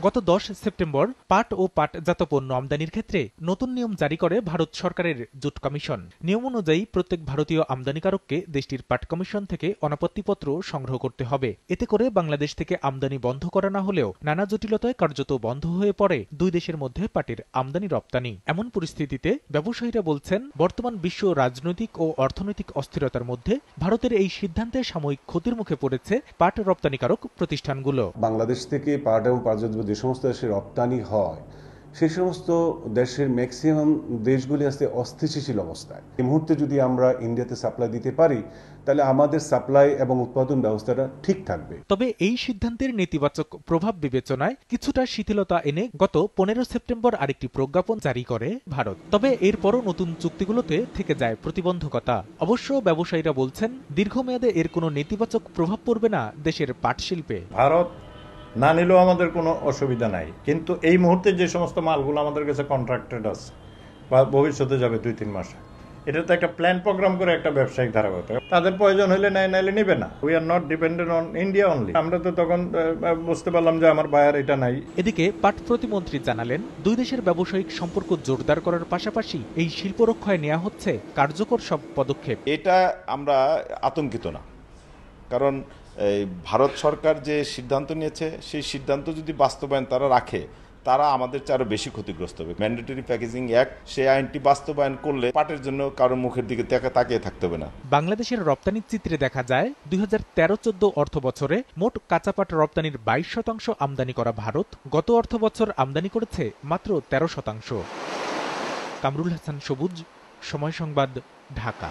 গত 10 সেপ্টেম্বর পাট ও পাটজাত পণ্য আমদানির ক্ষেত্রে নতুন নিয়ম জারি করে ভারত সরকারের জুট কমিশন। নিয়ম অনুযায়ী প্রত্যেক ভারতীয় আমদানিকারককে দেশটির পাট কমিশন থেকে অনাপত্তিপত্র সংগ্রহ করতে হবে। এতে করে বাংলাদেশ থেকে আমদানি বন্ধ করা না হলেও নানা জটিলতায় কার্যত বন্ধ হয়ে পড়ে দুই দেশের মধ্যে পাটের আমদানি রপ্তানি। এমন পরিস্থিতিতে ব্যবসায়ীরা বলছেন, বর্তমান বিশ্ব রাজনৈতিক ও অর্থনৈতিক অস্থিরতার মধ্যে ভারতের এই সিদ্ধান্তে সাময়িক ক্ষতির মুখে পড়েছে পাট রপ্তানিকারক প্রতিষ্ঠানগুলো। বাংলাদেশ থেকে পাট এবং পাটজাত যে সমস্ত দেশে রপ্তানি হয় সেই সমস্ত দেশের ম্যাক্সিমাম দেশগুলি আছে অস্থিতিশীল অবস্থায়। এই মুহূর্তে যদি আমরা ইন্ডিয়াতে সাপ্লাই দিতে পারি তাহলে আমাদের সাপ্লাই এবং উৎপাদন ব্যবস্থাটা ঠিক থাকবে। তবে এই সিদ্ধান্তের নেতিবাচক প্রভাব বিবেচনায় কিছুটা শিথিলতা এনে গত 15 সেপ্টেম্বর আরেকটি প্রজ্ঞাপন জারি করে ভারত। তবে এরপরও নতুন চুক্তিগুলোতে থেকে যায় প্রতিবন্ধকতা। অবশ্য ব্যবসায়ীরা বলছেন, দীর্ঘমেয়াদে এর কোনো নেতিবাচক প্রভাব পড়বে না দেশের পাট শিল্পে। ভারত না নিলেও আমাদের কোনো অসুবিধা নাই, কিন্তু এই মুহূর্তে যে সমস্ত মালগুলো আমাদের কাছে কন্ট্রাক্টেড আছে বা ভবিষ্যতে যাবে 2-3 মাসে, এটা তো একটা প্ল্যান প্রোগ্রাম করে একটা ব্যবসায়িক ধারা করতে হবে। তাদের প্রয়োজন হলে নাইলে নেবে না। We are not dependent on India only. আমরা তো তখন বুঝতে পারলাম যে আমার বায়ার এটা নাই। এদিকে পাট প্রতিমন্ত্রী জানালেন, দুই দেশের ব্যবসায়িক সম্পর্ক জোরদার করার পাশাপাশি এই শিল্প রক্ষায় নেওয়া হচ্ছে কার্যকর সব পদক্ষেপ। এটা আমরা আতঙ্কিত না, কারণ ভারত সরকার যে সিদ্ধান্ত নিয়েছে সেই সিদ্ধান্ত যদি বাস্তবায়ন তারা রাখে, তারা আমাদের চেয়ে আরো বেশি ক্ষতিগ্রস্ত হবে। ম্যান্ডেটরি প্যাকেজিং অ্যাক্ট, সেই আইনটি বাস্তবায়ন করলে পাটের জন্য কারো মুখের দিকে তাকিয়ে থাকতে হবে না। বাংলাদেশের রপ্তানির চিত্রে দেখা যায়, 2013-14 অর্থ বছরে মোট কাঁচা পাট রপ্তানির 22% আমদানি করা ভারত গত অর্থ বছর আমদানি করেছে মাত্র 13%। কামরুল হাসান সবুজ, সময় সংবাদ, ঢাকা।